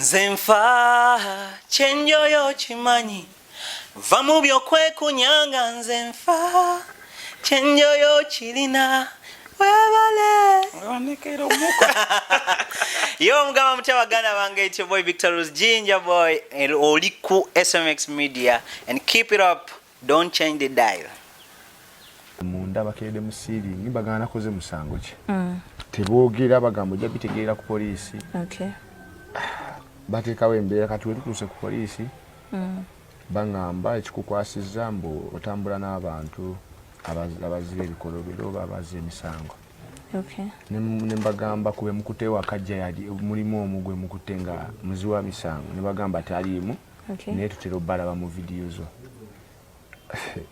Nzenfa chenjoyo chimanyi vamu byokwekunyanga nzenfa chenjoyo chilina webale yo mugama mutawagana bange, it's your boy Victor's Ginger Boy Oliku SMX Media, and keep it up, don't change the dial. Munda bakede musiri nibagana koze musango ki tebogira bagambo jja bitegeera ku police. Okay. Batekawo embeera kati wetukuse ku police bangamba ekikukwasiza mbu otambula n'abantu abazira ebikolobero babaze emisango. Okay. Nembagamba kube mukutewa kajja yali mulimu omugwe mukutenga muzi wa misango nebagamba taliimu. Okay. Naye tutera obbalaba mu videos zo.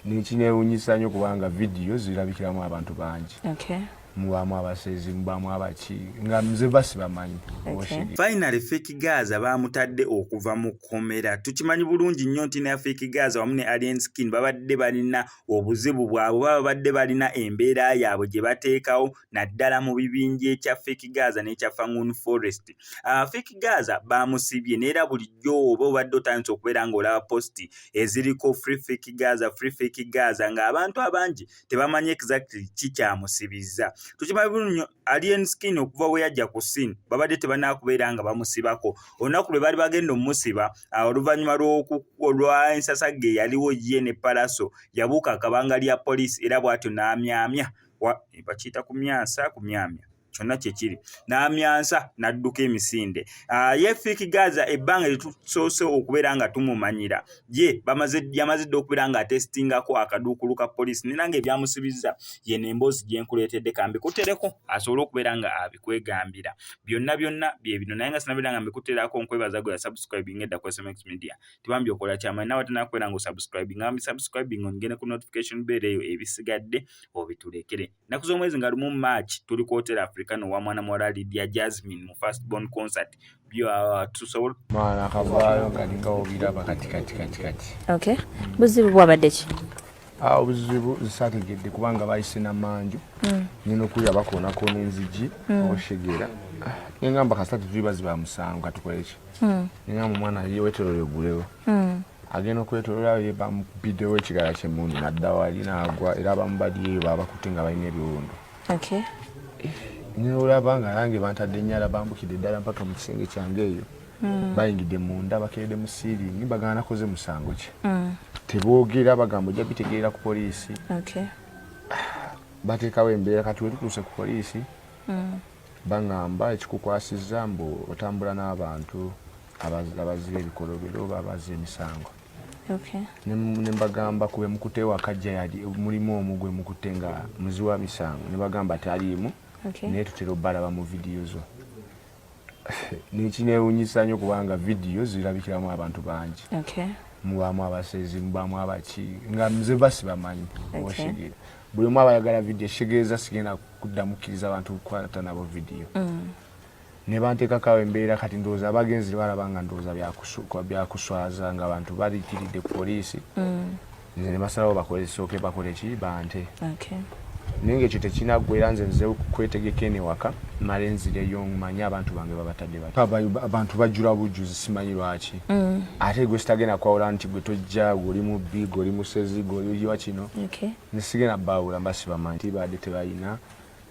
Nikinewunyisa nnyo kubanga videos zirabikiramu abantu bangi. Okay. Mubamu abasezi mubamu abaki nga mze basi bamanyi. Okay. Finally Fake Gaza bamutadde okuva mu komera. Tukimanyi bulungi nnyo nti na Fake Gaza wamu ne Alien Skin babadde balina obuzibu bwabwe, babadde balina embeera yaabwe gye bateekawo naddala mu bibinja ekya Fake Gaza n'ekya Fangun Forest. Fake Gaza bamusibye neera bulijjo oba obadde otandise okubeera ng'olaba posti eziriko Free Fake Gaza ng'abantu abangi tebamanyi exactly kikyamusibizza. Tukimanyi bulungi Alien Skin okuva bwe yajja ku scene babadde tebanakubeera nga bamusibako. Olunaku lwe bali bagenda omusiba oluvannyuma lwa ensasagge yaliwo ye ne Palaso yabuuka akabanga lya poliisi era bw'atyo n'amyamya bakiyita kumyamya kyonna kyekiri n'amyansa n'adduka emisinde. Ye Fake Gaza ebbanga litusoose okubeera nga tumumanyira ye yamazidde okubeera nga atestingako akaduukulu ka poliisi nera nga ebyamusibizza ye n'emboozi gye nkuleetedde kambikutereko asobole okubeera nga abikwegambira. Byonna bye bino naye nga sinabeera nga mbikuterako nkwebaza gwe subscribing edda ku SMX Media tibambi okola kyama nawe tanakubeera nga subscribing ngende ku notification bell eyo ebisigadde obitulekere. Naku z'omwezi nga lumu March tuli ku Hotel Africano wa mwana mwala Lydia Jasmine mu first born concert tusobola mwana kavaayo kalinga obiraba kati. Okay. Buzibu bwabadde ki? Obuzibu zisategedde kubanga bayise n'amanju nino okuya bakoonako n'enzigi oshegera nengamba kasatu tulibazi ba musango katukoleki nengamba omwana yewetolole gulewo agenda okwetolola ye bamubidewo ekigala ky'emmundu nadda wali n'agwa era bamubadyeyo babakutte nga balina ebiwundu. Okay. Olaba nga lange bantadde ennyala bambukidde ddala mpaka mu kisenge kyange eyo bayingidde munda bakedde mu siiringi bagana koze musango ki teboogera bagambo ojja bitegeera ku poliisi. Okay. Batekawo embeera kati wetukuse ku poliisi bangamba ekikukwasiza mbu otambula n'abantu abazira ebikolobero babaze emisango. Okay. Nembagamba kube mukutewa kajja yali mulimu omugwe mukutenga muzi wa misango nebagamba taliimu. Okay. Naye tutera obbalaba mu videos zo. Nikinewunyisa nnyo kubanga videos zirabikiramu abantu bangi. Okay. Mubamu abasezi mubamu abaki nga mze basi bamanyi. Okay. Buli omu abayagala video shegeeza sigenda kuddamu kkiriza abantu kukwata nabo video. Ne banteekako embeera kati ndowooza abagenzi balaba nga ndowooza byakuswaza nga abantu balikiridde ku poliisi. Nze ne basalawo bakole ki bante. Okay. Ninge ekyo tekinaggwera nze nze kwetegeka ewaka male nzireyo manye abantu bange babatadde abantu bajjula bujjuzi simanyi lwaki ate gwe sitagenda kwawula nti gwe tojja oli mu big oli musezi oli wa kino. Okay. Nesigenda bawula mbasi bamanyi tibadde tebalina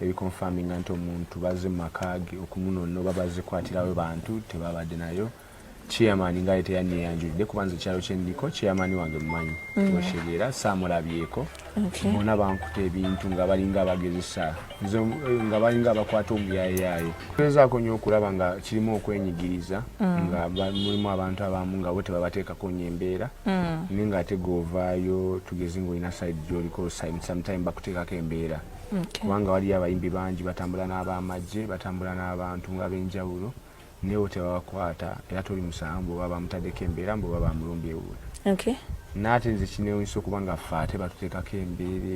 ebikonfaminga nti omuntu baze mu makage okumunono oba bazikwatirawo bantu tebabadde nayo. Chairman ngaye teyanyeyanjulidde kubanza ekyalo ky'endiko chairman wange mumanyi oshegera saamulabyeko. Okay. Bona bankuta ebintu nga balinga abagezesa nga balinga abakwata omuyayaye gezaako nnyo okulaba nga kirimu okwenyigiriza nga mulimu abantu abamu nga bo tebabateekako nnyo embeera naye ng'ate govaayo tugezi ng'olina side gy'oliko sometime bakuteekako embeera kubanga waliyo abayimbi bangi batambula n'ab'amagye batambula n'abantu ng'ab'enjawulo newo tebabakwata era toli musango baba bamutaddeko embeera mbu baba bamulumbye ewuwe. Okay. Nate nze kinewunyisa okuba nga ffe ate batuteekako embeera